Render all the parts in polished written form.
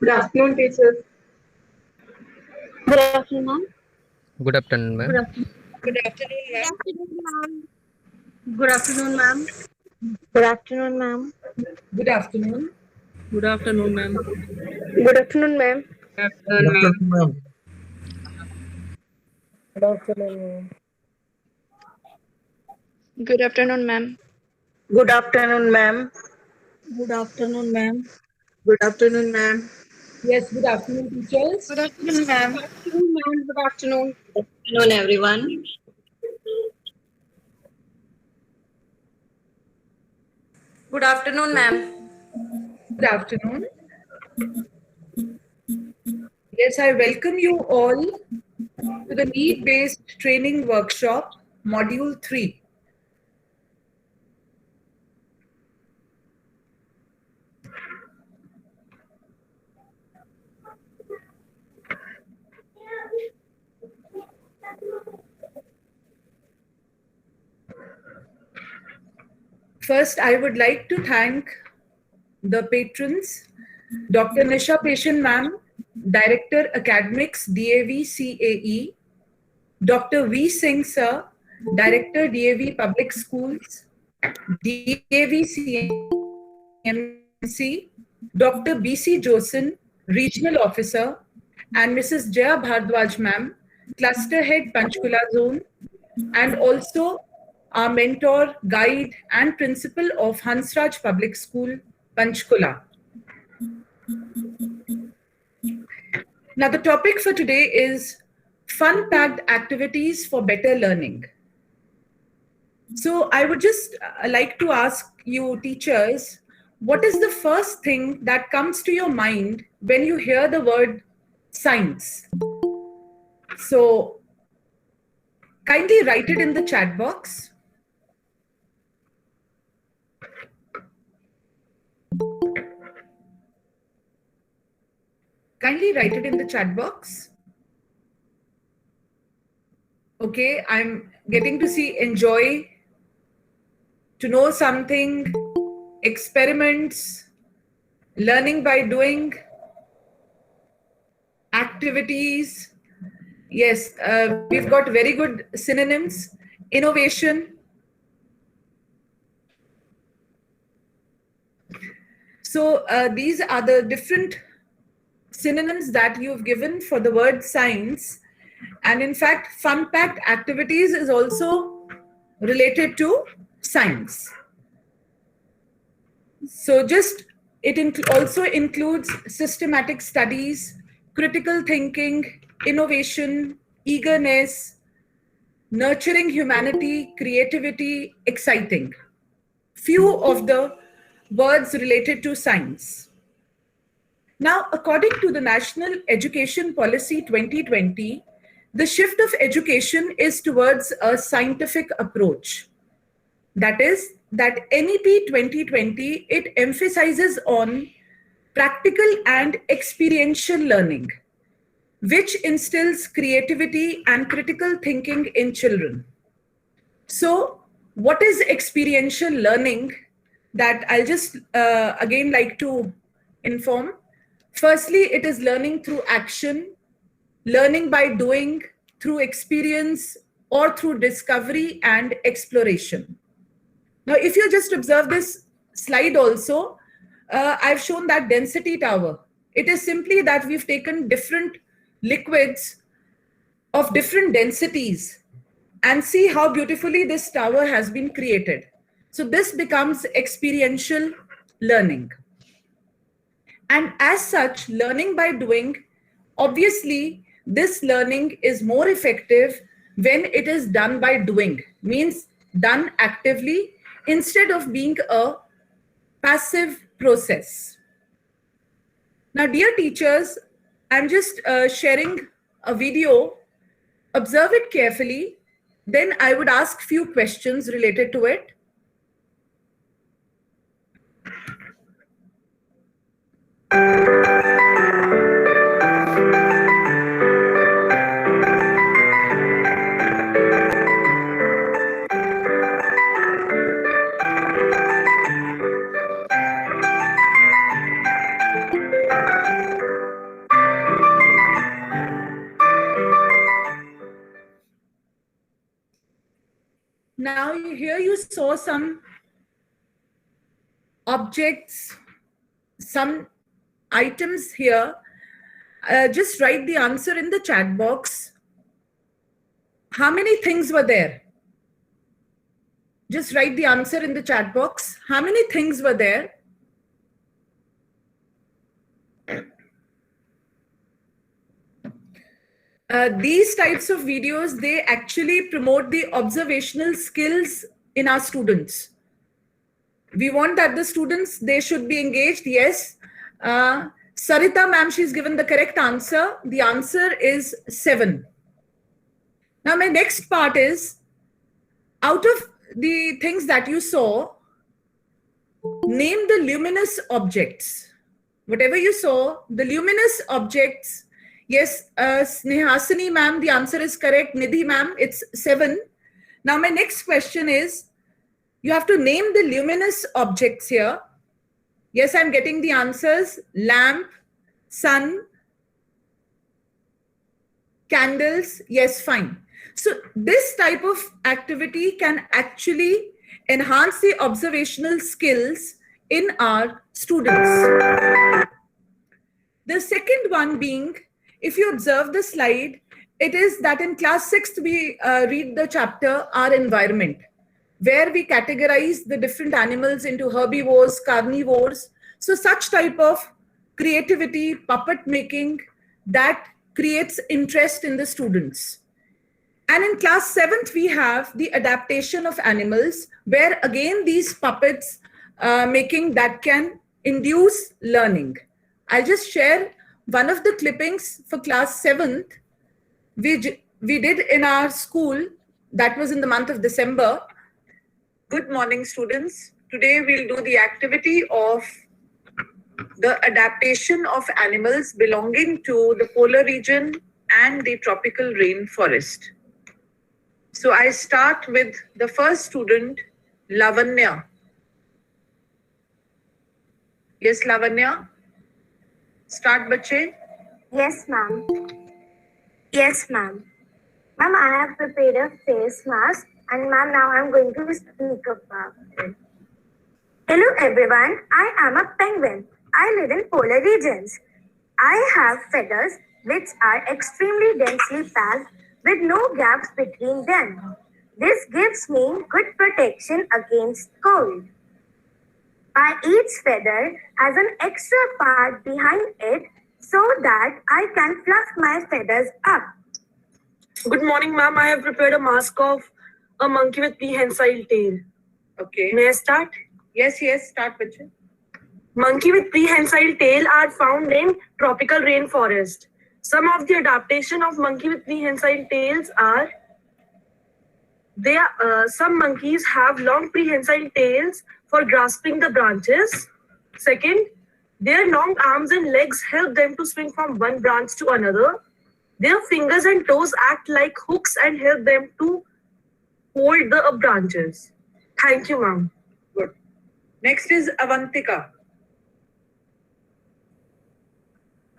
Good afternoon, teachers. Good afternoon, ma'am. Good afternoon, Good ma'am. afternoon. Good afternoon, Good ma'am. afternoon, ma'am. Good afternoon, ma'am. Good afternoon, ma'am. Good afternoon. Good afternoon, ma'am. Good afternoon, ma'am. Good afternoon, ma'am. Good afternoon, ma'am. Good afternoon, ma'am. Good afternoon, ma'am. Good afternoon, ma'am. Good afternoon, ma'am. Yes, good afternoon, teachers. Good afternoon, ma'am. Good afternoon, ma'am. Good afternoon. Good afternoon, everyone. Good afternoon, ma'am. Good afternoon. Yes, I welcome you all to the need-based training workshop, Module 3. First, I would like to thank the patrons, Dr. Nisha Patient Ma'am, Director Academics, DAV CAE, Dr. V. Singh Sir, Director DAV Public Schools, DAV CMC, Dr. B.C. Josen, Regional Officer, and Mrs. Jaya Bhardwaj Ma'am, Cluster Head Panchkula Zone, and also our mentor, guide, and principal of Hansraj Public School, Panchkula. Now, the topic for today is fun-packed activities for better learning. So I would just like to ask you, teachers, what is the first thing that comes to your mind when you hear the word science? So kindly write it in the chat box. Kindly write it in the chat box. Okay, I'm getting to see enjoy, to know something, experiments, learning by doing, activities. Yes, we've got very good synonyms. Innovation. So these are the different synonyms that you've given for the word science. And in fact, fun-packed activities is also related to science. So just also includes systematic studies, critical thinking, innovation, eagerness, nurturing humanity, creativity, exciting. Few of the words related to science. Now, according to the National Education Policy 2020, the shift of education is towards a scientific approach. That is, that NEP 2020, it emphasizes on practical and experiential learning, which instills creativity and critical thinking in children. So, what is experiential learning? That I'll just again like to inform. Firstly, it is learning through action, learning by doing, through experience, or through discovery and exploration. Now, if you just observe this slide also, I've shown that density tower. It is simply that we've taken different liquids of different densities and see how beautifully this tower has been created. So this becomes experiential learning. And as such, learning by doing, obviously, this learning is more effective when it is done by doing, means done actively instead of being a passive process. Now, dear teachers, I'm just sharing a video. Observe it carefully. Then I would ask few questions related to it. you saw some objects, some items here, just write the answer in the chat box. How many things were there? Just write the answer in the chat box. How many things were there? These types of videos, they actually promote the observational skills in our students. We want that the students, they should be engaged. Yes. Sarita ma'am, she's given the correct answer. The answer is 7. Now my next part is, out of the things that you saw, name the luminous objects. Whatever you saw, the luminous objects. Yes, Snehasini ma'am, the answer is correct. Nidhi ma'am, it's 7. Now my next question is, you have to name the luminous objects here. Yes, I'm getting the answers. Lamp, sun, candles. Yes, fine. So this type of activity can actually enhance the observational skills in our students. The second one being, if you observe the slide, it is that in class 6th, we read the chapter, Our Environment, where we categorize the different animals into herbivores, carnivores. So such type of creativity, puppet making, that creates interest in the students. And in class 7th, we have the adaptation of animals, where again, these puppets making that can induce learning. I'll just share one of the clippings for class 7th. We did in our school, that was in the month of December. Good morning, students. Today we'll do the activity of the adaptation of animals belonging to the polar region and the tropical rainforest. So I start with the first student, Lavanya. Yes, Lavanya. Start, bache. Yes, ma'am. Yes, ma'am. Ma'am, I have prepared a face mask, and ma'am, now I'm going to speak about it. Hello, everyone. I am a penguin. I live in polar regions. I have feathers which are extremely densely packed with no gaps between them. This gives me good protection against cold. Each feather has an extra part behind it so that I can fluff my feathers up. Good morning, ma'am. I have prepared a mask of a monkey with prehensile tail. Okay. May I start? Yes, start, bache. Monkey with prehensile tail are found in tropical rainforest. Some of the adaptation of monkey with prehensile tails are, some monkeys have long prehensile tails for grasping the branches. Second, their long arms and legs help them to swing from one branch to another. Their fingers and toes act like hooks and help them to hold the branches. Thank you, ma'am. Good. Next is Avantika.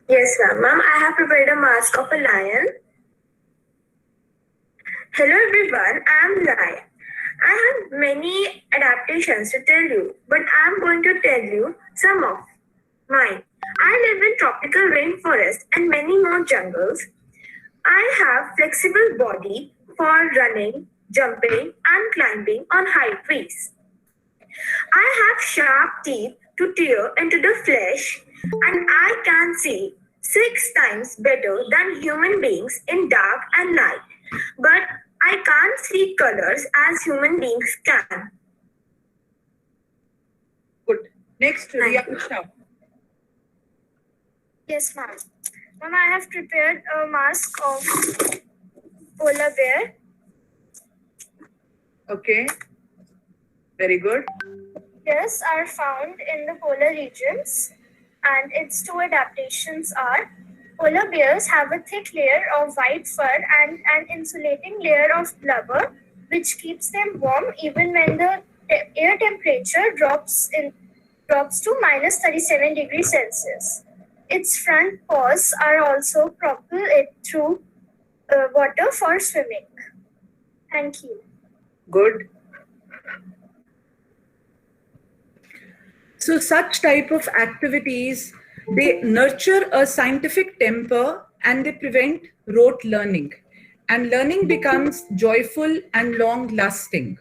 Yes, ma'am. Ma'am, I have prepared a mask of a lion. Hello, everyone. I am Lion. I have many adaptations to tell you, but I am going to tell you some of mine. I live in tropical rainforest and many more jungles. I have flexible body for running, jumping, and climbing on high trees. I have sharp teeth to tear into the flesh, and I can see 6 times better than human beings in dark and light. But I can't see colors as human beings can. Good. Next, Riyansha. Yes, ma'am. Ma'am, I have prepared a mask of polar bear. Okay. Very good. Bears are found in the polar regions, and its 2 adaptations are: polar bears have a thick layer of white fur and an insulating layer of blubber, which keeps them warm even when the air temperature drops to minus 37 degrees Celsius. Its front paws are also propel it through water for swimming. Thank you. Good. So such type of activities, they nurture a scientific temper and they prevent rote learning. And learning becomes joyful and long lasting.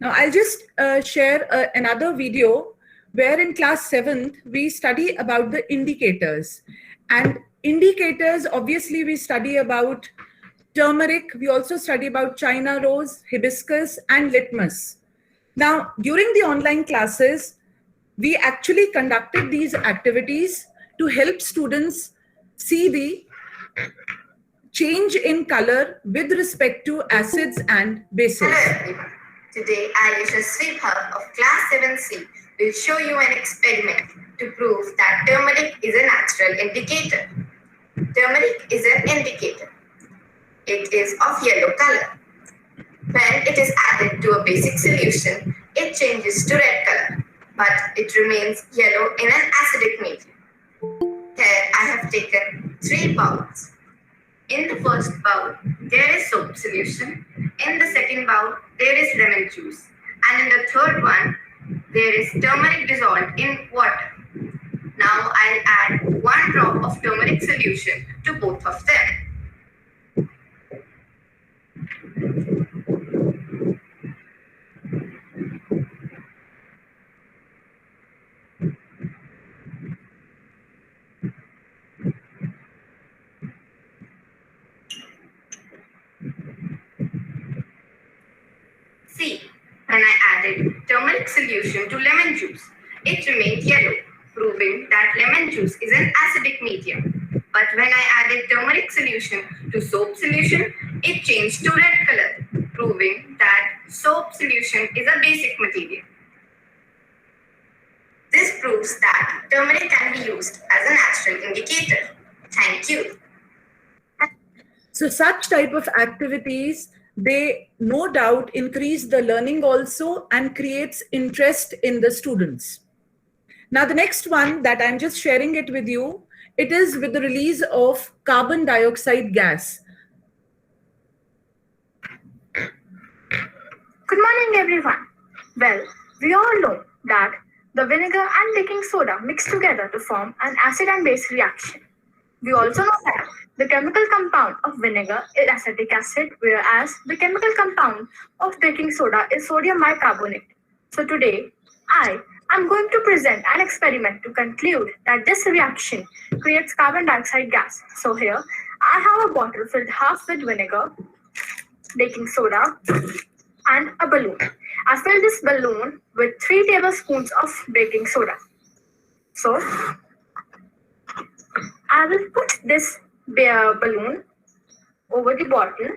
Now, I'll just share another video where in class 7th, we study about the indicators. And indicators, obviously, we study about turmeric. We also study about China rose, hibiscus, and litmus. Now, during the online classes, we actually conducted these activities to help students see the change in color with respect to acids and bases. Hello everyone. Today, Ayesha Sribhav of Class 7C will show you an experiment to prove that turmeric is a natural indicator. Turmeric is an indicator. It is of yellow color. When it is added to a basic solution, it changes to red color, but it remains yellow in an acidic medium. Here, I have taken 3 bowls. In the first bowl, there is soap solution. In the second bowl, there is lemon juice. And in the third one, there is turmeric dissolved in water. Now I'll add 1 drop of turmeric solution to both of them. See, when I added turmeric solution to lemon juice, it remained yellow, proving that lemon juice is an acidic medium. But when I added turmeric solution to soap solution, it changed to red color, proving that soap solution is a basic material. This proves that turmeric can be used as a natural indicator. Thank you. So such type of activities, they no doubt increase the learning also and creates interest in the students. Now the next one that I'm just sharing it with you, it is with the release of carbon dioxide gas. Good morning, everyone. Well, we all know that the vinegar and baking soda mix together to form an acid and base reaction. We also know that the chemical compound of vinegar is acetic acid, whereas the chemical compound of baking soda is sodium bicarbonate. So today, I am going to present an experiment to conclude that this reaction creates carbon dioxide gas. So here, I have a bottle filled half with vinegar, baking soda, and a balloon. I fill this balloon with 3 tablespoons of baking soda. So, I will put this balloon over the bottle.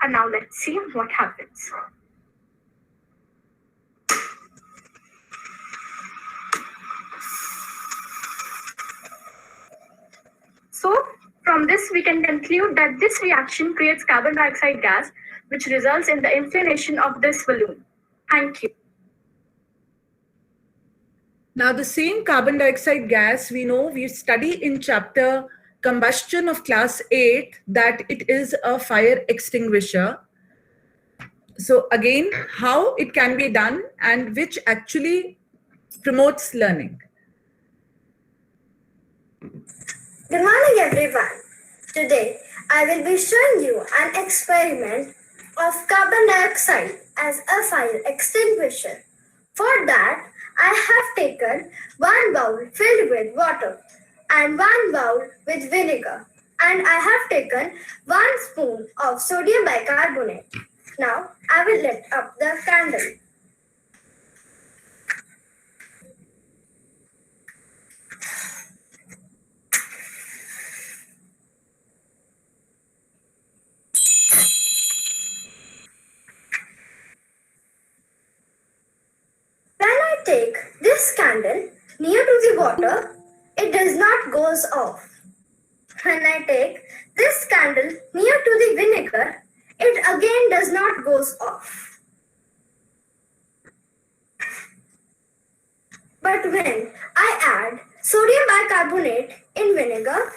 And now let's see what happens. So, from this, we can conclude that this reaction creates carbon dioxide gas, which results in the inflation of this balloon. Thank you. Now, the same carbon dioxide gas, we know we study in chapter combustion of class 8 that it is a fire extinguisher. So again, how it can be done and which actually promotes learning. Good morning, everyone. Today, I will be showing you an experiment of carbon dioxide as a fire extinguisher. For that, I have taken 1 bowl filled with water and 1 bowl with vinegar, and I have taken 1 spoon of sodium bicarbonate. Now, I will light up the candle. When I take this candle near to the water, it does not goes off. When I take this candle near to the vinegar, it again does not goes off. But But when I add sodium bicarbonate in vinegar,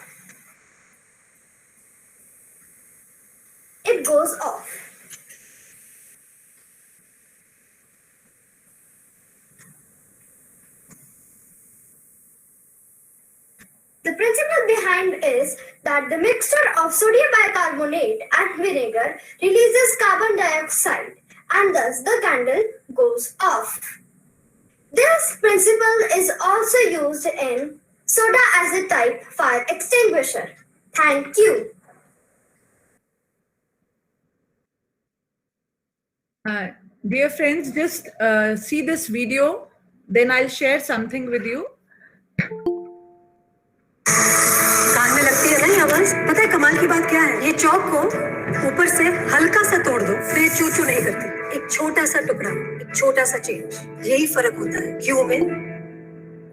it goes off. The principle behind is that the mixture of sodium bicarbonate and vinegar releases carbon dioxide and thus the candle goes off. This principle is also used in soda acid type fire extinguisher. Thank you. Dear friends, just see this video, then I'll share something with you. कान में लगती है ना ये आवाज? पता है कमाल की बात क्या है? ये चौक को ऊपर से हल्का सा तोड़ दो, फिर ये चू चू नहीं करती। एक छोटा सा टुकड़ा, एक छोटा सा चेंज, यही फर्क होता है क्यों में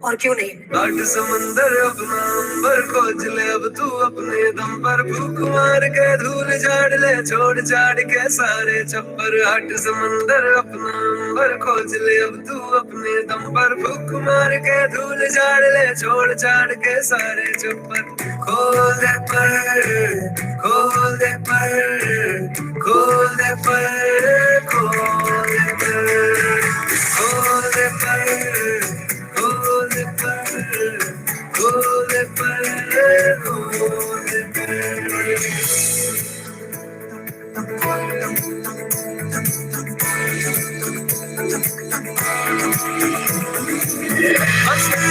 और क्यों नहीं में। काट समंदर अपना अंबर खोज ले अब तू अपने दम पर फूक मार के धूल झाड़ ले छोड़ छाड़ के सारे छप्पर। हट समंदर अपना अंबर खोज ले अब तू अपने दम पर फूक मार के धूल झाड़ ले छोड़ छाड़ के सारे छप्पर। खोल दे पर खोल दे पर खोल दे पर खोल दे पर खोल दे पर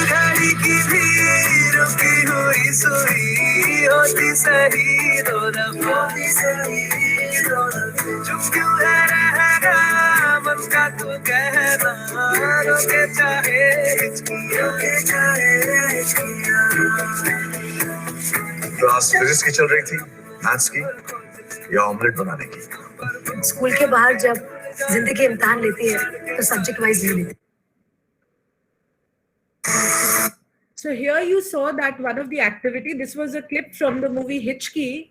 घड़ी की भी रुकी हुई सुई होती सही दो दफा। चुप क्यों है रहेगा मन का तू कहना रोके चाहे हिचकियां। क्लास फिजिक्स की चल रही थी, मैथ्स की या ऑमलेट बनाने की? स्कूल के बाहर जब जिंदगी इम्तिहान लेती है तो सब्जेक्ट वाइज नहीं लेती। So here you saw that one of the activity, this was a clip from the movie Hitchki,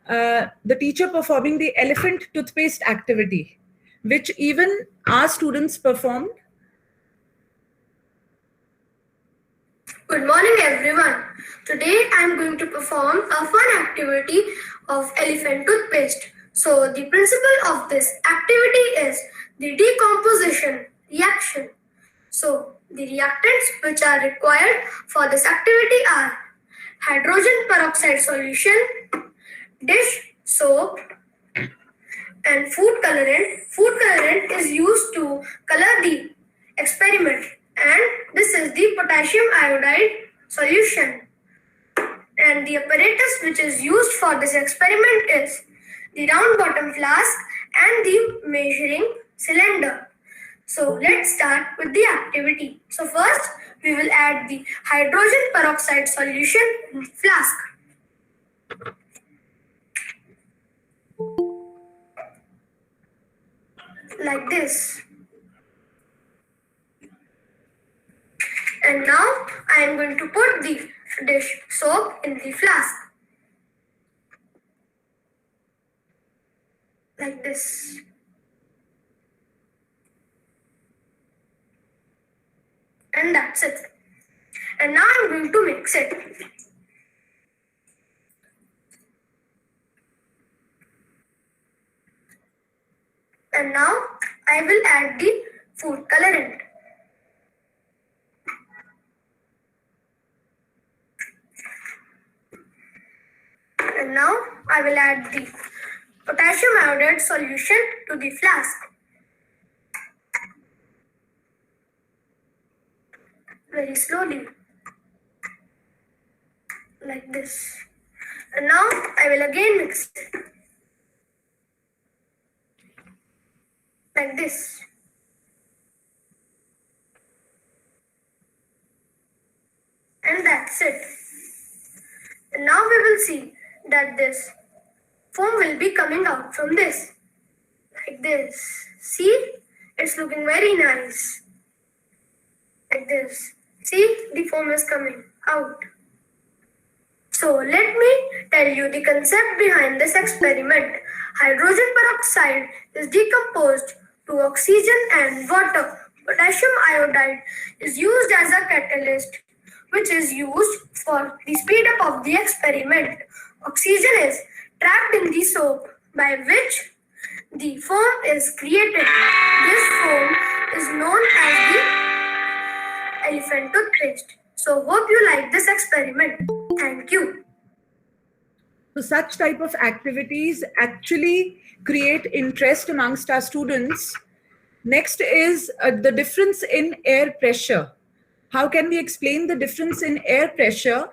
the teacher performing the elephant toothpaste activity, which even our students performed. Good morning everyone. Today I am going to perform a fun activity of elephant toothpaste. So the principle of this activity is the decomposition reaction. So the reactants which are required for this activity are hydrogen peroxide solution, dish soap, and food colorant. Food colorant is used to color the experiment, and this is the potassium iodide solution. And the apparatus which is used for this experiment is the round bottom flask and the measuring cylinder. So let's start with the activity. So first we will add the hydrogen peroxide solution in the flask. Like this. And now I am going to put the dish soap in the flask. Like this. And that's it. And now I'm going to mix it. And now I will add the food colorant. And now I will add the potassium iodide solution to the flask. Very slowly, like this. And now I will again mix it, like this. And that's it. And now we will see that this foam will be coming out from this, like this. See, it's looking very nice, like this. See, the foam is coming out. So let me tell you the concept behind this experiment. Hydrogen peroxide is decomposed to oxygen and water Potassium iodide is used as a catalyst, which is used for the speed up of the experiment. Oxygen is trapped in the soap, by which the foam is created. This foam is known as the elephant toothpaste. So hope you like this experiment. Thank you. So such type of activities actually create interest amongst our students. Next is the difference in air pressure. How can we explain the difference in air pressure?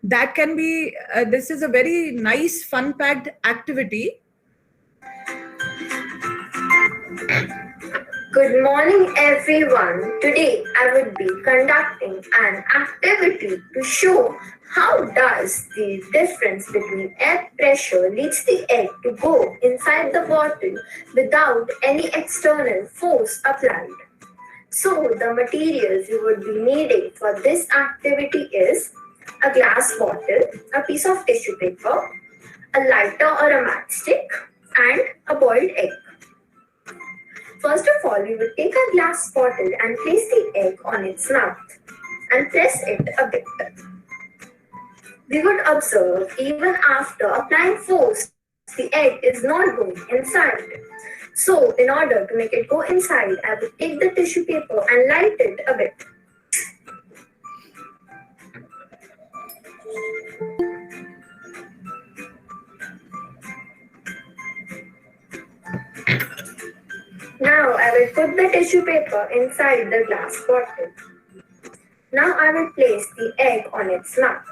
That can be, this is a very nice fun-packed activity. Good morning, everyone. Today I will be conducting an activity to show how does the difference between air pressure leads the egg to go inside the bottle without any external force applied. So the materials you would be needing for this activity is a glass bottle, a piece of tissue paper, a lighter or a matchstick, and a boiled egg. First of all, we will take a glass bottle and place the egg on its mouth and press it a bit. We would observe even after applying force, the egg is not going inside. So in order to make it go inside, I will take the tissue paper and light it a bit. Now I will put the tissue paper inside the glass bottle. Now I will place the egg on its mouth.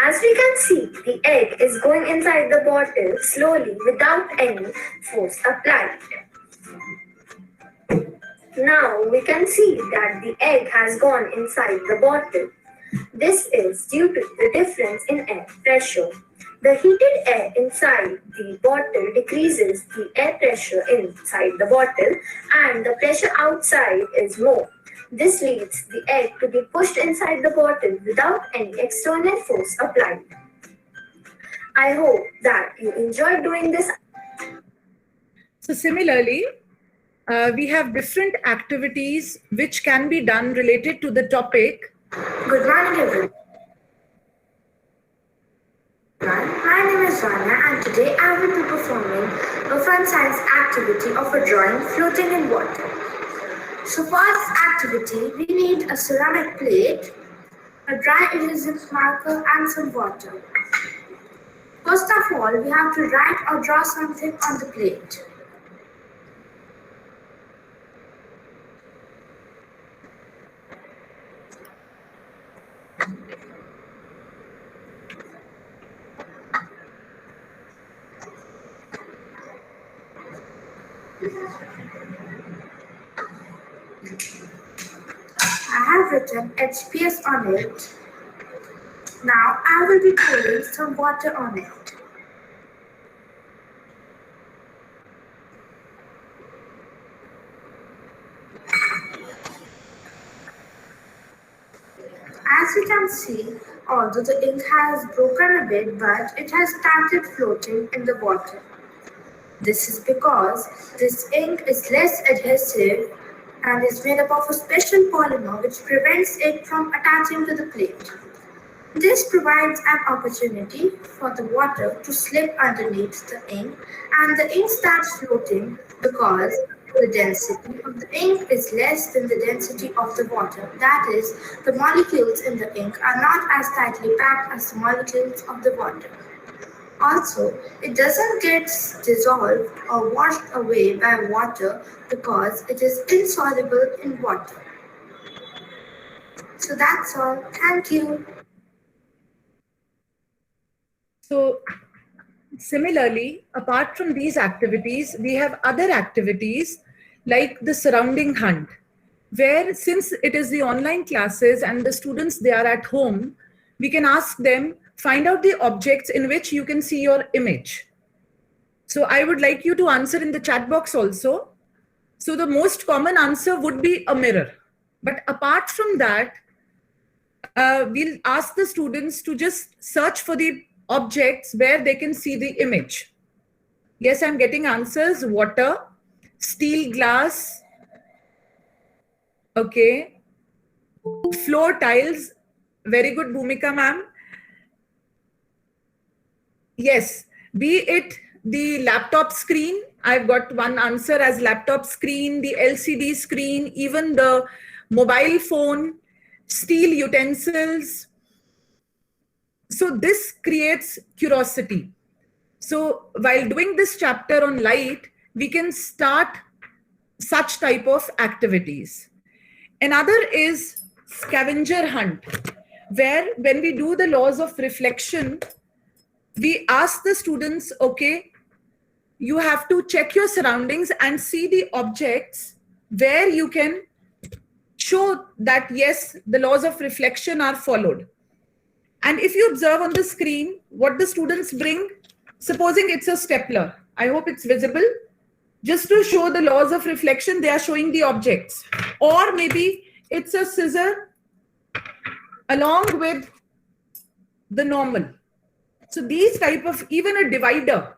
As we can see, the egg is going inside the bottle slowly without any force applied. Now we can see that the egg has gone inside the bottle. This is due to the difference in air pressure. The heated air inside the bottle decreases the air pressure inside the bottle and the pressure outside is more. This leads the egg to be pushed inside the bottle without any external force applied. I hope that you enjoyed doing this. So similarly, we have different activities which can be done related to the topic. Good morning, everyone. My name is Rania and today I will be performing a fun science activity of a drawing floating in water. So for this activity, we need a ceramic plate, a dry adhesive marker and some water. First of all, we have to write or draw something on the plate. I have written HPS on it. Now I will be pouring some water on it. As you can see, although the ink has broken a bit, but it has started floating in the water. This is because this ink is less adhesive and is made up of a special polymer which prevents it from attaching to the plate. This provides an opportunity for the water to slip underneath the ink and the ink starts floating because the density of the ink is less than the density of the water. That is, the molecules in the ink are not as tightly packed as the molecules of the water. Also, it doesn't get dissolved or washed away by water because it is insoluble in water. So that's all. Thank you. So similarly, apart from these activities, we have other activities like the surrounding hunt, where since it is the online classes and the students, they are at home, we can ask them, find out the objects in which you can see your image. So I would like you to answer in the chat box also. So the most common answer would be a mirror. But apart from that, we'll ask the students to just search for the objects where they can see the image. Yes, I'm getting answers. Water, steel glass, okay. Floor tiles. Very good, Bhumika ma'am. Yes, be it the laptop screen. I've got one answer as laptop screen, the LCD screen, even the mobile phone, steel utensils. So this creates curiosity. So while doing this chapter on light, we can start such type of activities. Another is scavenger hunt, where when we do the laws of reflection, we ask the students, okay, you have to check your surroundings and see the objects where you can show that, yes, the laws of reflection are followed. And if you observe on the screen, what the students bring, supposing it's a stapler, I hope it's visible, just to show the laws of reflection, they are showing the objects. Or maybe it's a scissor along with the normal. So these type of, even a divider,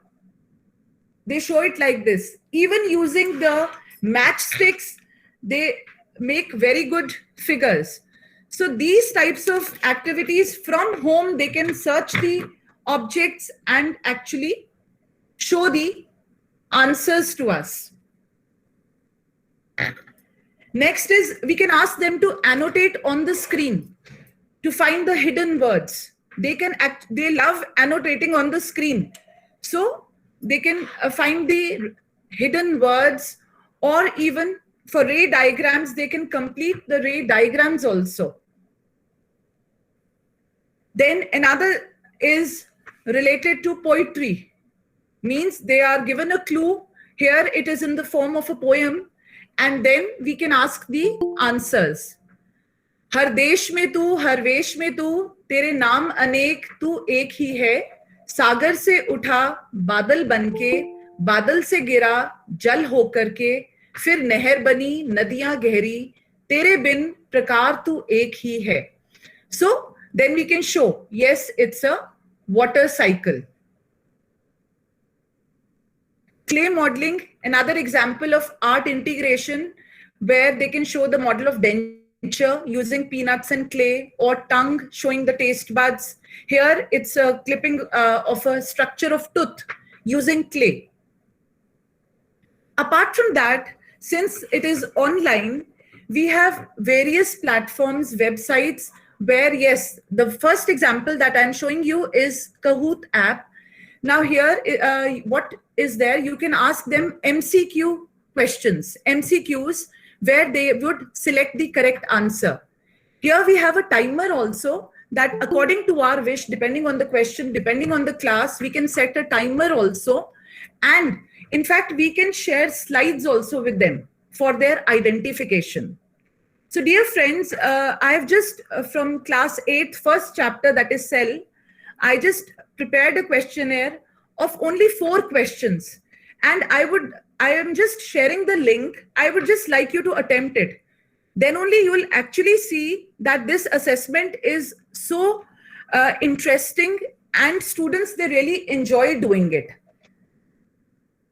they show it like this. Even using the matchsticks, they make very good figures. So these types of activities from home, they can search the objects and actually show the answers to us. Next is, we can ask them to annotate on the screen to find the hidden words. They love annotating on the screen. So they can find the hidden words, or even for ray diagrams, they can complete the ray diagrams also. Then another is related to poetry, means they are given a clue. Here it is in the form of a poem, and then we can ask the answers. हर देश में तू, हर वेश में तू, तेरे नाम अनेक, तू एक ही है. सागर से उठा बादल बनके, बादल से गिरा जल होकर के, फिर नहर बनी नदियां गहरी, तेरे बिन प्रकार तू एक ही है. So then we can show, yes, it's a water cycle. Clay modeling, another example of art integration, where they can show the model of denture using peanuts and clay, or tongue showing the taste buds. Here it's a clipping of a structure of tooth using clay. Apart from that, since it is online, we have various platforms, websites, where, yes, the first example that I'm showing you is Kahoot app. Now here, what is there? You can ask them MCQ questions, MCQs, where they would select the correct answer. Here we have a timer also, that according to our wish, depending on the question, depending on the class, we can set a timer also. And in fact, we can share slides also with them for their identification. So dear friends, I have just from class 8, first chapter, that is cell, I just prepared a questionnaire of only 4 questions. And I am just sharing the link. I would just like you to attempt it. Then only you will actually see that this assessment is so interesting, and students, they really enjoy doing it.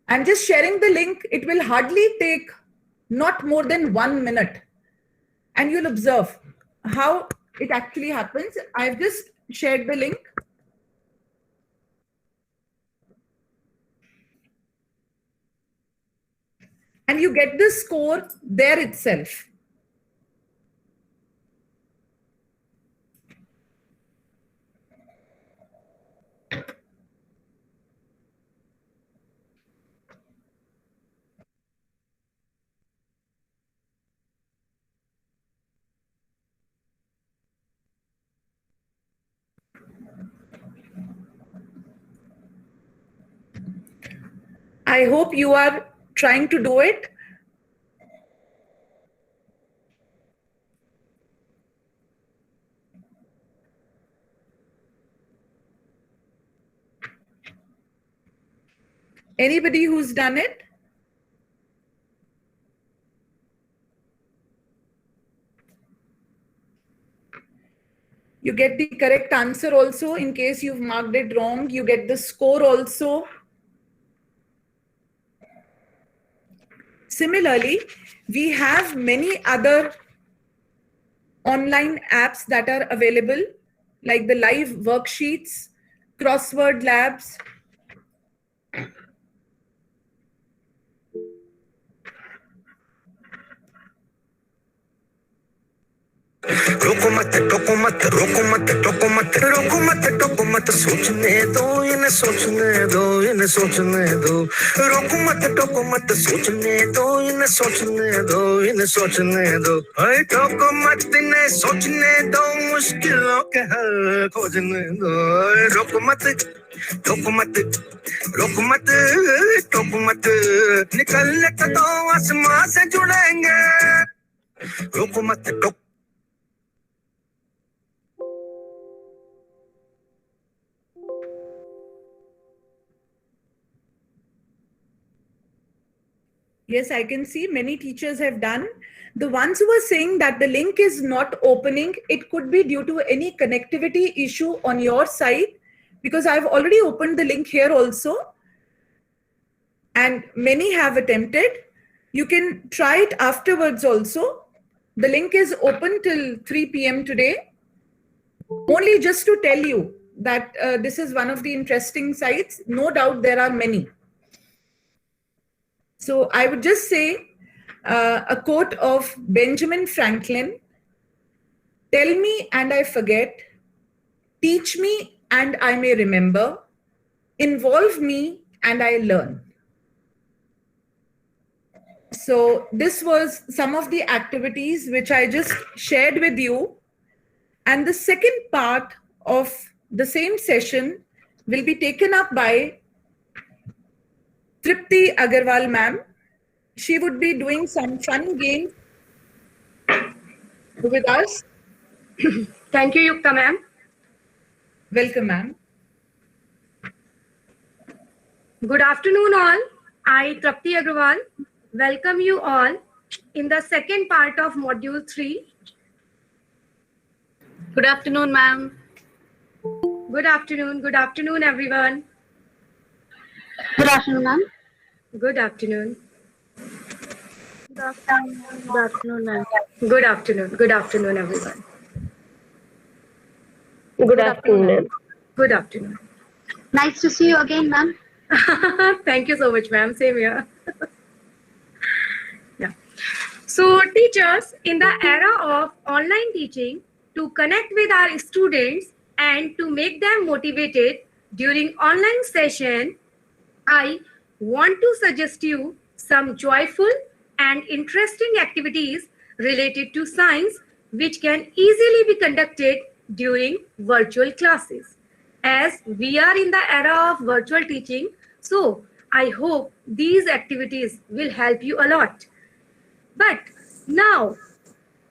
I'm just sharing the link. It will hardly take not more than 1 minute. And you'll observe how it actually happens. I've just shared the link. And you get the score there itself. I hope you are trying to do it. Anybody who's done it? You get the correct answer also. In case you've marked it wrong, you get the score also. Similarly, we have many other online apps that are available, like the live worksheets, crossword labs. रोको मत टोको मत रोको मत टोको मत रोको मत टोको मत सोचने दो इन्हें सोचने दो इन्हें सोचने दो रोको मत टोको मत सोचने दो इन्हें सोचने दो इन्हें सोचने दो अरे टोको मत इन्हें सोचने दो मुश्किलों के हल खोजने दो रोको मत टोको मत रोको मत टोको मत निकलने का तो आसमां से जुड़ेंगे रोको मत टोको Yes, I can see many teachers have done. The ones who were saying that the link is not opening, it could be due to any connectivity issue on your side, because I've already opened the link here also. And many have attempted. You can try it afterwards also. The link is open till 3 p.m. today. Only just to tell you that this is one of the interesting sites. No doubt there are many. So I would just say a quote of Benjamin Franklin: "Tell me and I forget, teach me and I may remember, involve me and I learn." So this was some of the activities which I just shared with you. And the second part of the same session will be taken up by Tripti Agarwal ma'am. She would be doing some fun games with us. Thank you, Yukta ma'am. Welcome, ma'am. Good afternoon, all. I, Tripti Agarwal, welcome you all in the second part of Module 3. Good afternoon, ma'am. Good afternoon, everyone. Good afternoon, ma'am. Good afternoon. Good afternoon, ma'am. Good afternoon, everyone. Good afternoon. Good afternoon. Nice to see you again, ma'am. Thank you so much, ma'am. Same here. Yeah. So, teachers, in the era of online teaching, to connect with our students and to make them motivated during online session, I want to suggest you some joyful and interesting activities related to science which can easily be conducted during virtual classes. As we are in the era of virtual teaching, so I hope these activities will help you a lot. But now,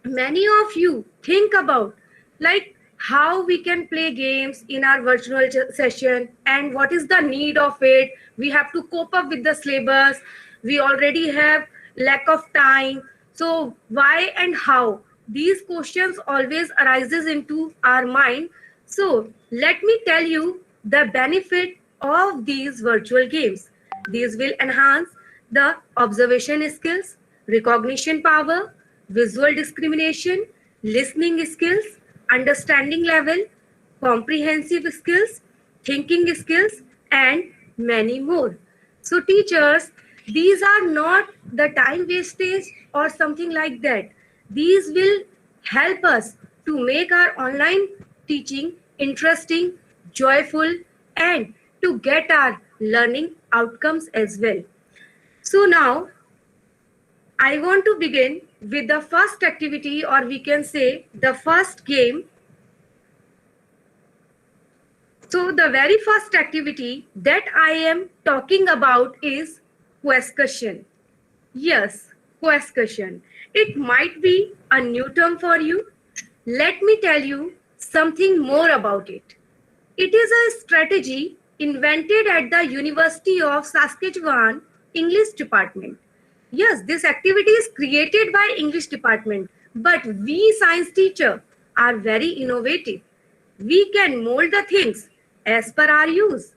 many of you think about like how we can play games in our virtual session and what is the need of it. We have to cope up with the syllabus. We already have lack of time. So why and how? These questions always arises into our mind. So let me tell you the benefit of these virtual games. These will enhance the observation skills, recognition power, visual discrimination, listening skills, understanding level, comprehensive skills, thinking skills, and many more. So teachers, these are not the time wastage or something like that. These will help us to make our online teaching interesting, joyful, and to get our learning outcomes as well. So now, I want to begin with the first activity, or we can say the first game. So the very first activity that I am talking about is question. Yes, question. It might be a new term for you. Let me tell you something more about it. It is a strategy invented at the University of Saskatchewan English Department. Yes, this activity is created by English department, but we science teachers are very innovative. we can mold the things as per our use.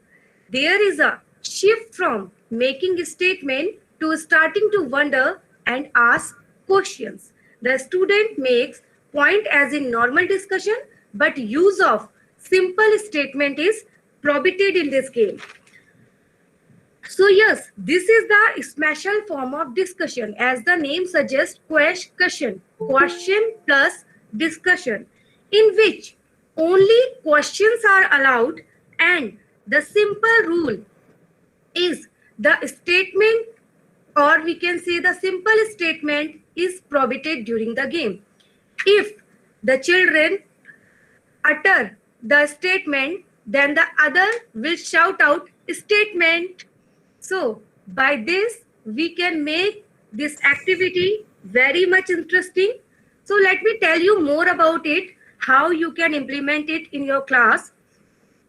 There is a shift from making a statement to starting to wonder and ask questions. The student makes point as in normal discussion, but use of simple statement is prohibited in this game. So yes, this is the special form of discussion. As the name suggests, question plus discussion, in which only questions are allowed, and the simple rule is the statement, or we can say the simple statement is prohibited during the game. If the children utter the statement, then the other will shout out statement. So by this, we can make this activity very much interesting. So let me tell you more about it, how you can implement it in your class.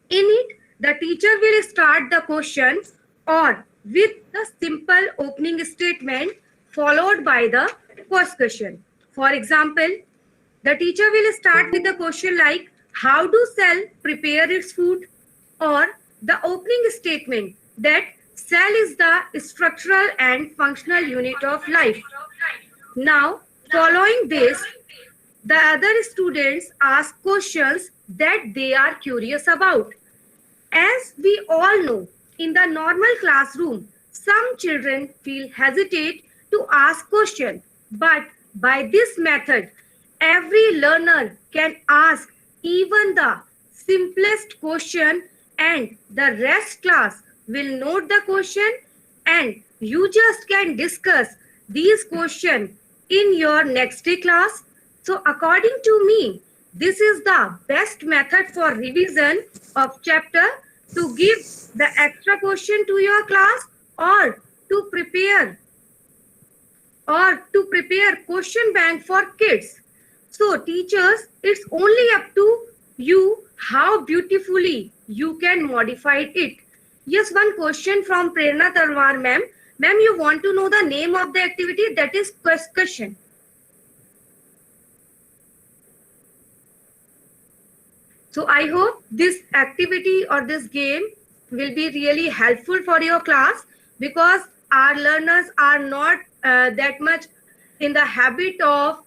In it, the teacher will start the question or with the simple opening statement followed by the first question. For example, the teacher will start with the question like, how do cell prepare its food? Or the opening statement that cell is the structural and functional unit of life. Now, following this, the other students ask questions that they are curious about. As we all know, in the normal classroom, some children feel hesitate to ask questions, but by this method, every learner can ask even the simplest question, and the rest class will note the question, and you just can discuss these questions in your next day class. So according to me, this is the best method for revision of chapter, to give the extra question to your class, or to prepare question bank for kids. So teachers, it's only up to you how beautifully you can modify it. Yes, one question from Prerna Talwar ma'am. Ma'am, you want to know the name of the activity, that is question. So I hope this activity or this game will be really helpful for your class, because our learners are not that much in the habit of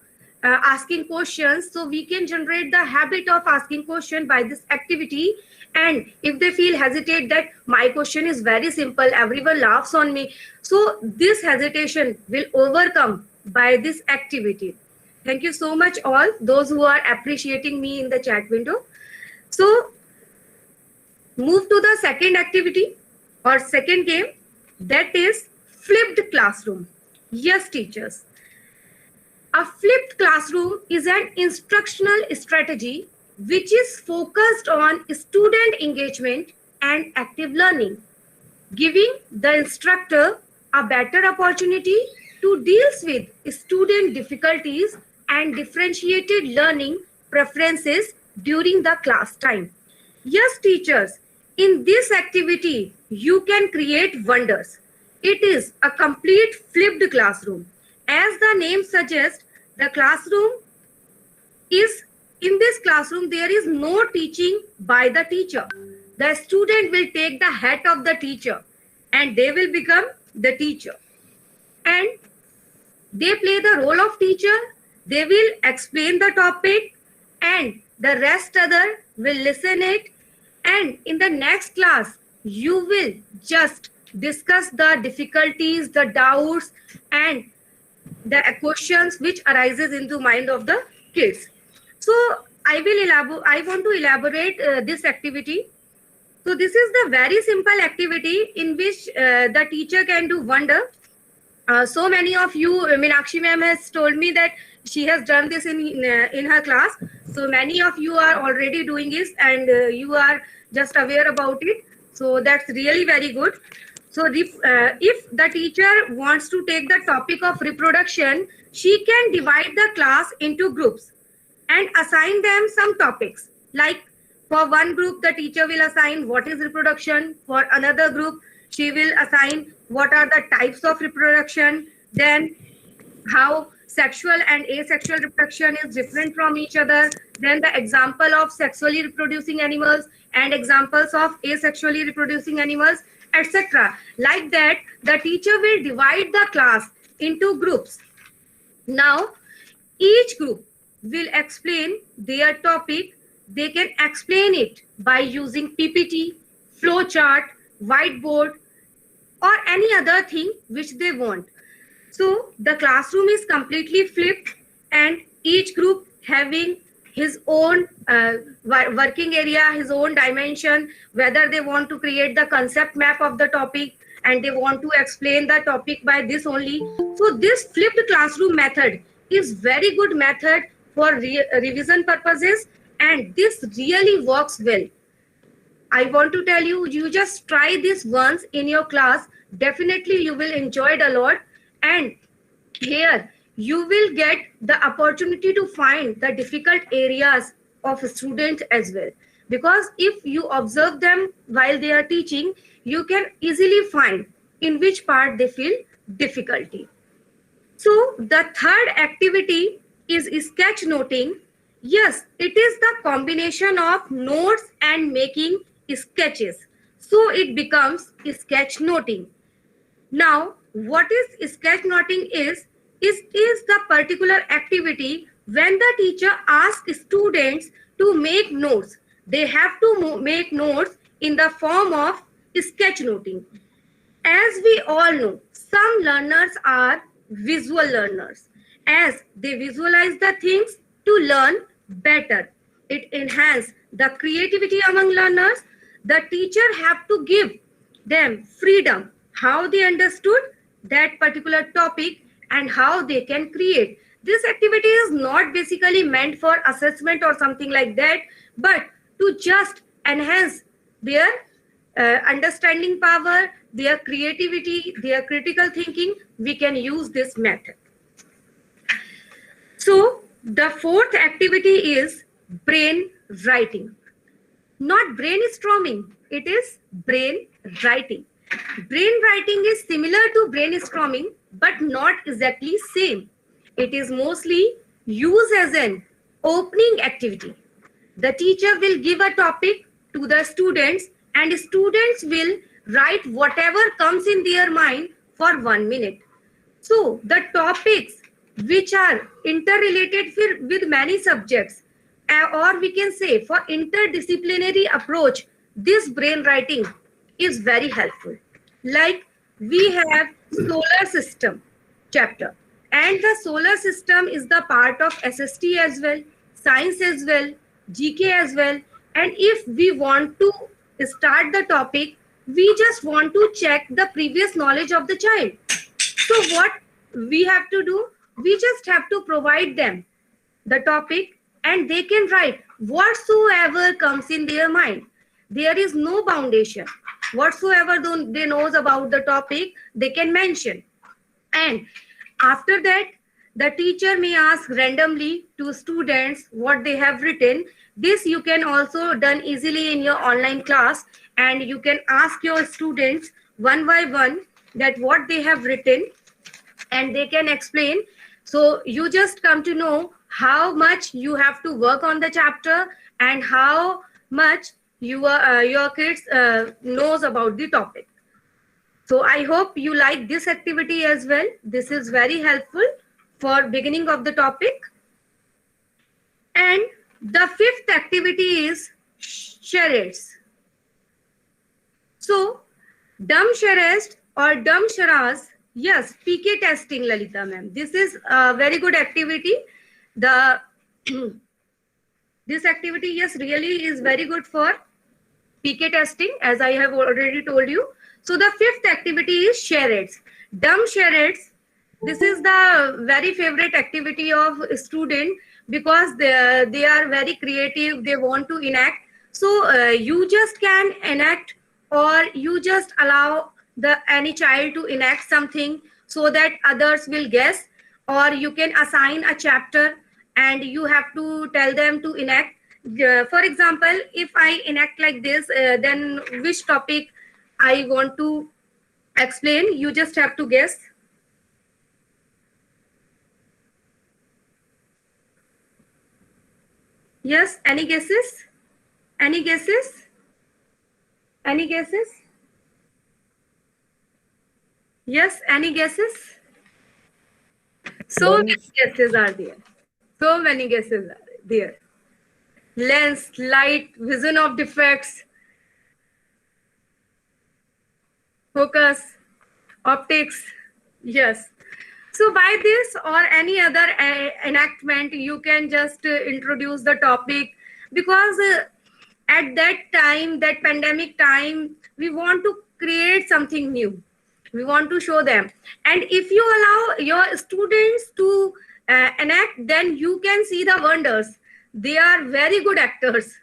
asking questions. So we can generate the habit of asking question by this activity. And if they feel hesitate that my question is very simple, everyone laughs on me, so this hesitation will overcome by this activity. Thank you so much all those who are appreciating me in the chat window. So move to the second activity or second game, that is flipped classroom. Yes, teachers. A flipped classroom is an instructional strategy which is focused on student engagement and active learning, giving the instructor a better opportunity to deal with student difficulties and differentiated learning preferences during the class time. Yes, teachers, in this activity, you can create wonders. It is a complete flipped classroom. As the name suggests, the classroom is, in this classroom, there is no teaching by the teacher. The student will take the hat of the teacher and they will become the teacher. And they play the role of teacher. They will explain the topic and the rest other will listen it. And in the next class, you will just discuss the difficulties, the doubts, and the questions which arises into mind of the kids. So I want to elaborate this activity. So this is the very simple activity in which the teacher can do wonder. So many of you, Meenakshi ma'am has told me that she has done this in her class. So many of you are already doing this, and you are just aware about it. So that's really very good. So if the teacher wants to take the topic of reproduction, she can divide the class into groups and assign them some topics. Like for one group, the teacher will assign what is reproduction. For another group, she will assign what are the types of reproduction. Then how sexual and asexual reproduction is different from each other, then the example of sexually reproducing animals and examples of asexually reproducing animals, etc. Like that, the teacher will divide the class into groups. Now, each group will explain their topic. They can explain it by using PPT, flowchart, whiteboard, or any other thing which they want. So the classroom is completely flipped and each group having his own working area, his own dimension, whether they want to create the concept map of the topic and they want to explain the topic by this only. So this flipped classroom method is very good method for revision purposes, and this really works well. I want to tell you, you just try this once in your class. Definitely you will enjoy it a lot. And here you will get the opportunity to find the difficult areas of students as well. Because if you observe them while they are teaching, you can easily find in which part they feel difficulty. So the third activity is sketch noting. Yes, it is the combination of notes and making sketches. So it becomes sketch noting. Now, what is sketch noting is the particular activity when the teacher asks students to make notes. They have to make notes in the form of sketch noting. As we all know, some learners are visual learners. As they visualize the things to learn better, it enhances the creativity among learners. The teacher have to give them freedom how they understood that particular topic and how they can create. This activity is not basically meant for assessment or something like that, but to just enhance their understanding power, their creativity, their critical thinking. We can use this method. So the fourth activity is brain writing. Not brainstorming, it is brain writing. Brain writing is similar to brainstorming, but not exactly same. It is mostly used as an opening activity. The teacher will give a topic to the students and students will write whatever comes in their mind for 1 minute. So the topics which are interrelated with many subjects, or we can say for interdisciplinary approach, this brain writing is very helpful. Like we have solar system chapter, and the solar system is the part of SST as well, science as well, GK as well. And if we want to start the topic, we just want to check the previous knowledge of the child. So what we have to do, we just have to provide them the topic and they can write whatsoever comes in their mind. There is no foundation. Whatsoever they knows about the topic, they can mention. And after that, the teacher may ask randomly to students what they have written. This you can also done easily in your online class, and you can ask your students one by one that what they have written and they can explain. So you just come to know how much you have to work on the chapter and how much your kids knows about the topic. So I hope you like this activity as well. This is very helpful for beginning of the topic. And the fifth activity is charades. So dumb charades or dumb charadas, yes, PK testing, Lalita ma'am. This is a very good activity. This activity, yes, really is very good for PK testing, as I have already told you. So the fifth activity is charades. Dumb charades. This is the very favorite activity of a student because they are very creative. They want to enact. So you just can enact, or you just allow any child to enact something so that others will guess, or you can assign a chapter and you have to tell them to enact. For example, if I enact like this, then which topic I want to explain, you just have to guess. Yes, any guesses? Any guesses? Any guesses? Yes, any guesses? So many guesses are there. So many guesses are there. Lens, light, vision of defects, focus, optics. Yes. So by this or any other enactment, you can just introduce the topic, because at that time, that pandemic time, we want to create something new. We want to show them. And if you allow your students to enact, then you can see the wonders. They are very good actors.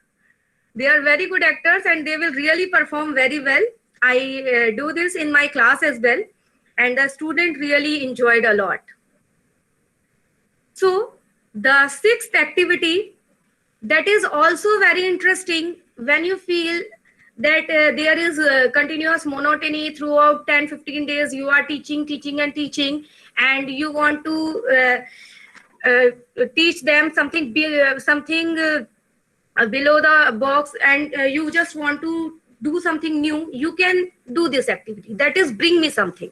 They are very good actors and they will really perform very well. I do this in my class as well. And the student really enjoyed a lot. So the sixth activity, that is also very interesting when you feel that there is continuous monotony throughout 10-15 days. You are teaching and you want to teach them something below the box, and you just want to do something new. You can do this activity, that is bring me something.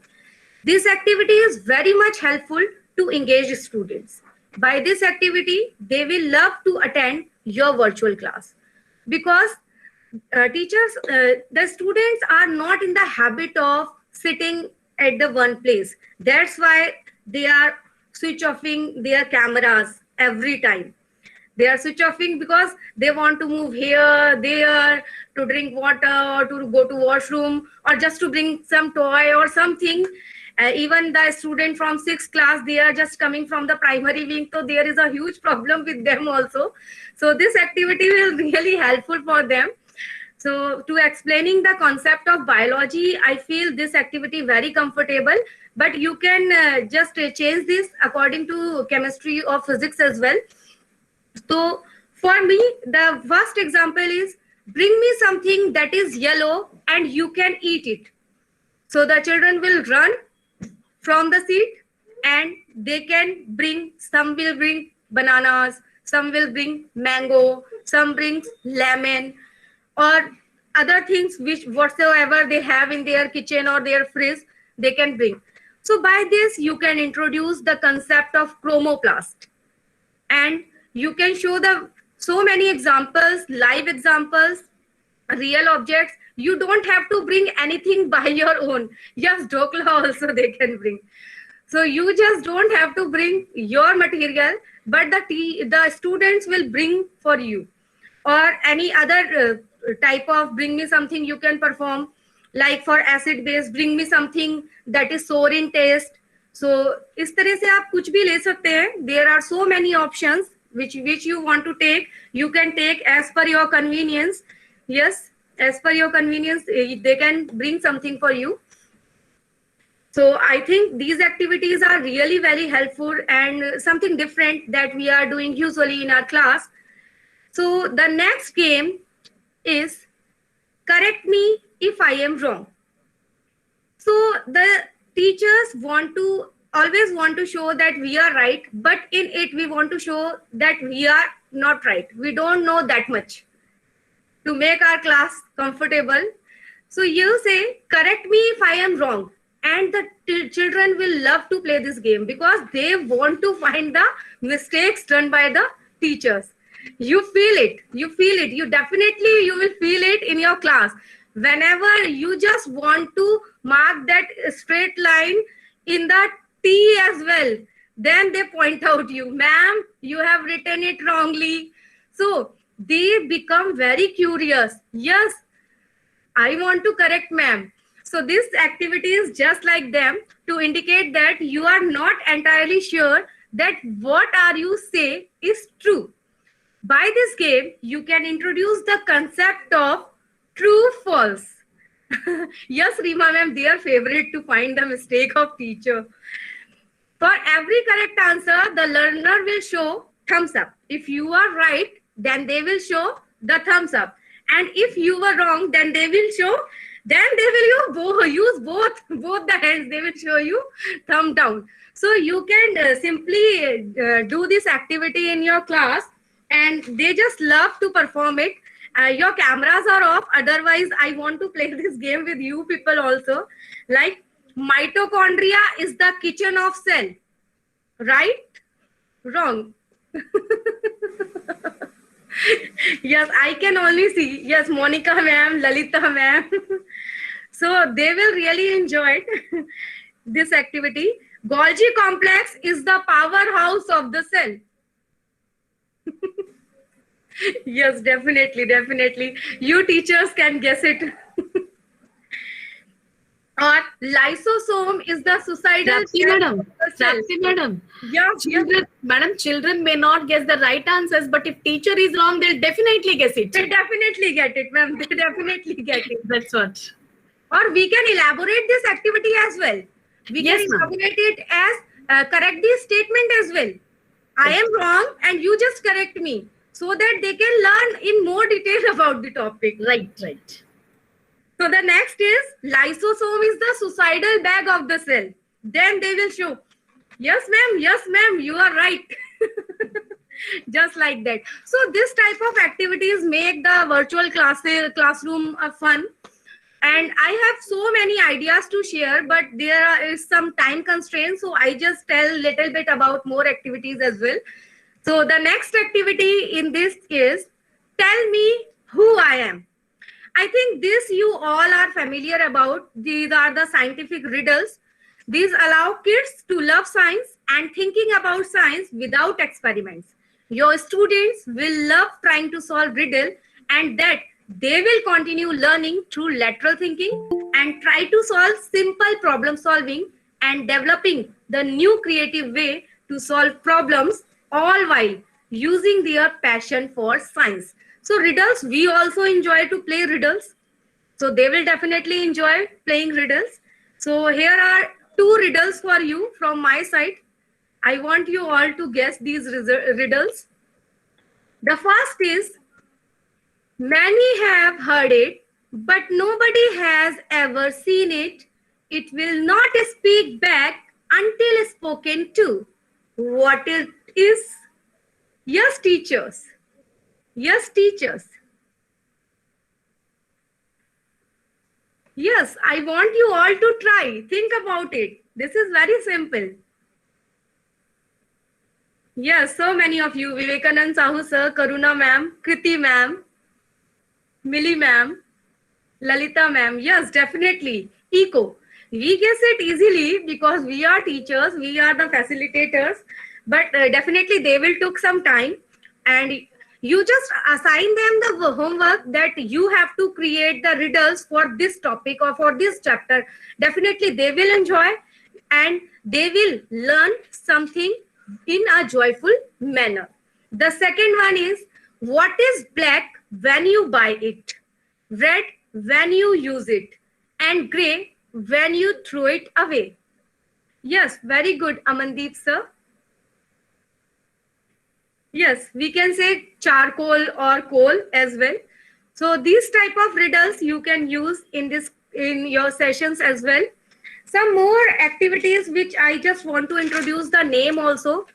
This activity is very much helpful to engage students. By this activity, they will love to attend your virtual class, because the students are not in the habit of sitting at the one place. That's why they are switch offing their cameras every time. They are switch offing because they want to move here, there, to drink water, or to go to washroom, or just to bring some toy or something. Even the student from 6th class, they are just coming from the primary wing, so there is a huge problem with them also. So this activity will really helpful for them. So to explaining the concept of biology, I feel this activity very comfortable, but you can just change this according to chemistry or physics as well. So for me, the first example is bring me something that is yellow and you can eat it. So the children will run from the seat and they can bring, some will bring bananas, some will bring mango, some brings lemon, or other things which whatsoever they have in their kitchen or their fridge, they can bring. So by this, you can introduce the concept of chromoplast, and you can show the so many examples, live examples, real objects. You don't have to bring anything by your own. Yes, Dokla also they can bring. So you just don't have to bring your material, but the students will bring for you. Or any other type of bring me something you can perform, like for acid base, bring me something that is sour in taste. So इस तरह से आप कुछ भी ले सकते हैं. There are so many options which you want to take. You can take as per your convenience. Yes, as per your convenience, they can bring something for you. So I think these activities are really very helpful and something different that we are doing usually in our class. So the next game is correct me if I am wrong. So the teachers always want to show that we are right, but in it we want to show that we are not right. We don't know that much to make our class comfortable. So you say, correct me if I am wrong. And the children will love to play this game because they want to find the mistakes done by the teachers. You feel it. You definitely you will feel it in your class. Whenever you just want to mark that straight line in the T as well, then they point out you, ma'am, you have written it wrongly. So they become very curious. Yes, I want to correct ma'am. So this activity is just like them to indicate that you are not entirely sure that what are you say is true. By this game, you can introduce the concept of true false. Yes, Rima ma'am, their favorite to find the mistake of teacher. For every correct answer, the learner will show thumbs up. If you are right, then they will show the thumbs up. And if you were wrong, then they will show, then they will use both the hands. They will show you thumb down. So you can simply do this activity in your class and they just love to perform it. Your cameras are off, otherwise I want to play this game with you people also. Like, mitochondria is the kitchen of cell. Right? Wrong. Yes, I can only see. Yes, Monica ma'am, Lalita ma'am. So they will really enjoy this activity. Golgi complex is the powerhouse of the cell. Yes, definitely. You teachers can guess it. Or lysosome is the suicidal cell. Madam. Yeah, Children may not guess the right answers, but if teacher is wrong, they'll definitely guess it. They definitely get it, ma'am. They definitely get it. That's what. Or we can elaborate this activity as well. We Yes, can ma'am. elaborate it as correct this statement as well. I am wrong and you just correct me, so that they can learn in more detail about the topic. Right. So the next is lysosome is the suicidal bag of the cell. Then they will show, yes ma'am, you are right. Just like that. So this type of activities make the virtual classroom fun. And I have so many ideas to share, but there is some time constraint. So I just tell a little bit about more activities as well. So the next activity in this is, tell me who I am. I think this you all are familiar about. These are the scientific riddles. These allow kids to love science and thinking about science without experiments. Your students will love trying to solve riddle, and that they will continue learning through lateral thinking and try to solve simple problem solving and developing the new creative way to solve problems, all while using their passion for science. So riddles, we also enjoy to play riddles. So they will definitely enjoy playing riddles. So here are 2 riddles for you from my side. I want you all to guess these riddles. The first is, many have heard it, but nobody has ever seen it. It will not speak back until spoken to. What it is? Yes, teachers. Yes, teachers. Yes, I want you all to try. Think about it. This is very simple. Yes, so many of you. Vivekanand Sahu sir, Karuna ma'am, Kriti ma'am, Millie ma'am, Lalita ma'am. Yes, definitely. Eco. We guess it easily because we are teachers, we are the facilitators, but definitely they will took some time, and you just assign them the homework that you have to create the riddles for this topic or for this chapter. Definitely they will enjoy and they will learn something in a joyful manner. The second one is, what is black when you buy it, red when you use it, and gray when you throw it away? Yes, very good, Amandeep sir. Yes, we can say charcoal or coal as well. So these type of riddles you can use in your sessions as well. Some more activities which I just want to introduce the name also.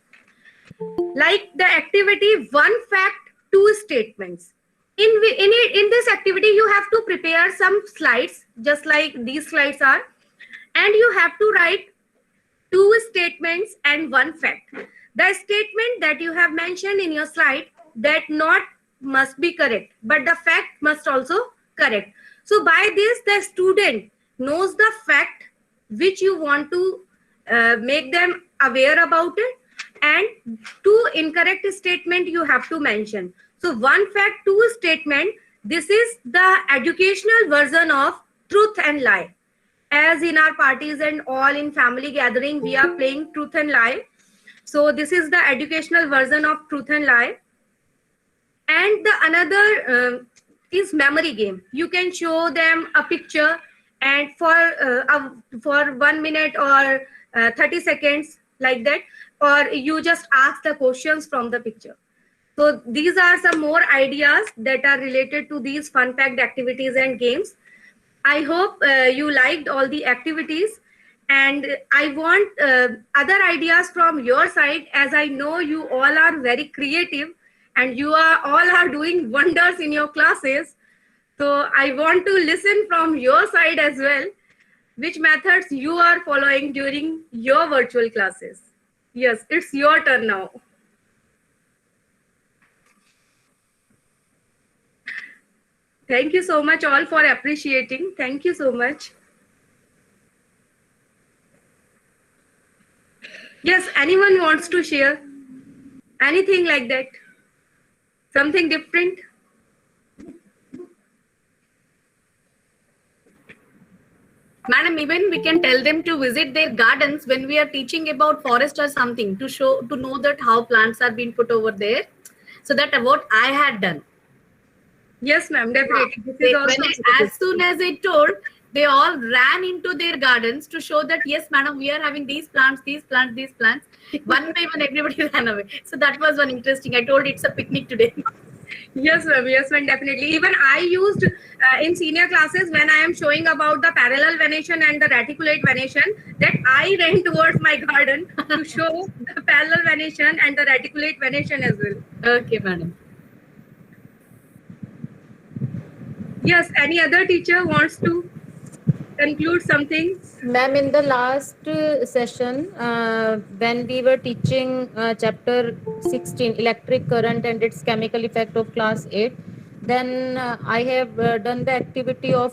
Like the activity 1 fact, 2 statements. In this activity, you have to prepare some slides, just like these slides are, and you have to write 2 statements and 1 fact. The statement that you have mentioned in your slide, that not must be correct, but the fact must also correct. So by this, the student knows the fact which you want to make them aware about it, and 2 incorrect statement you have to mention. So 1 fact, 2 statement, this is the educational version of truth and lie. As in our parties and all in family gathering, we are playing truth and lie. So this is the educational version of truth and lie. And the another is memory game. You can show them a picture, and for 1 minute or 30 seconds like that, or you just ask the questions from the picture. So these are some more ideas that are related to these fun-packed activities and games. I hope you liked all the activities, and I want other ideas from your side, as I know you all are very creative and you all are doing wonders in your classes. So I want to listen from your side as well, which methods you are following during your virtual classes. Yes, it's your turn now. Thank you so much all for appreciating. Thank you so much. Yes, anyone wants to share anything like that? Something different? Madam, even we can tell them to visit their gardens when we are teaching about forest or something to know that how plants are being put over there. So that what I had done. Yes, ma'am, definitely. This is also as soon as I told, they all ran into their gardens to show that, yes, madam, we are having these plants, these plants, these plants. One by one, everybody ran away. So that was one interesting. I told it's a picnic today. Yes, ma'am, definitely. Even I used in senior classes when I am showing about the parallel venation and the reticulate venation, that I ran towards my garden to show the parallel venation and the reticulate venation as well. Okay, madam. Yes, any other teacher wants to conclude something? Ma'am, in the last session, when we were teaching chapter 16, electric current and its chemical effect of class 8, then I have done the activity of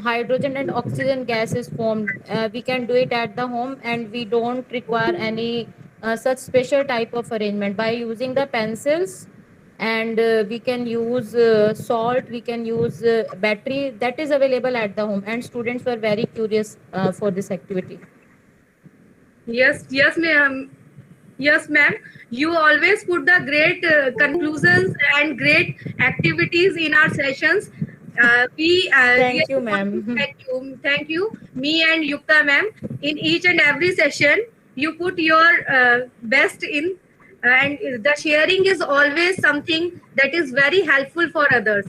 hydrogen and oxygen gases formed. We can do it at the home, and we don't require any such special type of arrangement. By using the pencils, and we can use salt, we can use battery that is available at the home, and students were very curious for this activity. Yes, ma'am. Yes, ma'am. You always put the great conclusions and great activities in our sessions. Thank you, ma'am. Thank you. Me and Yukta, ma'am. In each and every session, you put your best in. And the sharing is always something that is very helpful for others.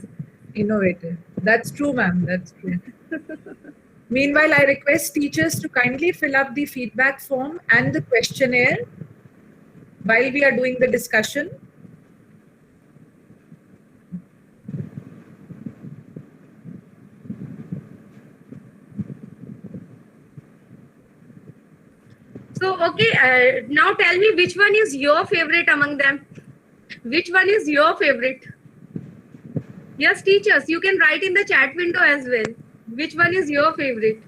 Innovative. That's true, ma'am. That's true. Meanwhile, I request teachers to kindly fill up the feedback form and the questionnaire while we are doing the discussion. So, okay, now tell me which one is your favorite among them? Which one is your favorite? Yes, teachers, you can write in the chat window as well. Which one is your favorite?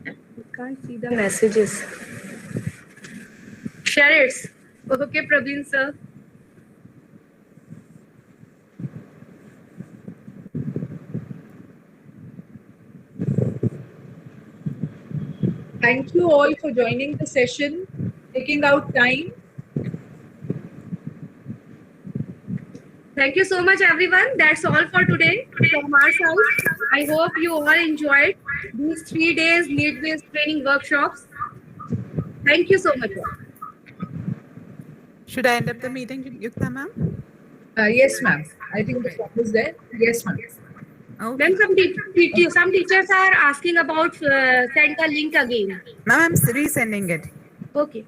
I can't see the messages. Share it. Okay, Praveen sir. Thank you all for joining the session, taking out time. Thank you so much, everyone. That's all for today from our side. I hope you all enjoyed these 3 days need-based training workshops. Thank you so much. Should I end up the meeting, Yukta ma'am? Yes, ma'am. I think the form is there. Yes, ma'am. Okay. Then some teachers are asking about send the link again. Ma'am, I'm resending it. Okay.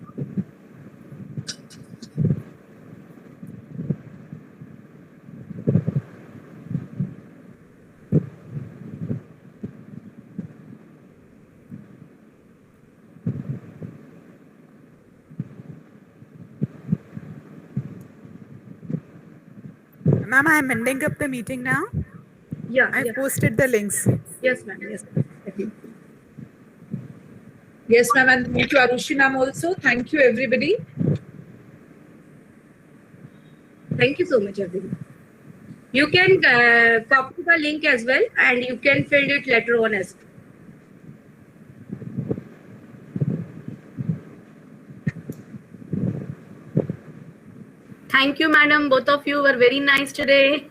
Ma'am, I'm ending up the meeting now. Yeah. I posted the links. Yes, ma'am. Yes. Yes, ma'am. And thank you, Arushi ma'am, also. Thank you, everybody. Thank you so much, everyone. You can copy the link as well, and you can fill it later on as well. Thank you, madam. Both of you were very nice today.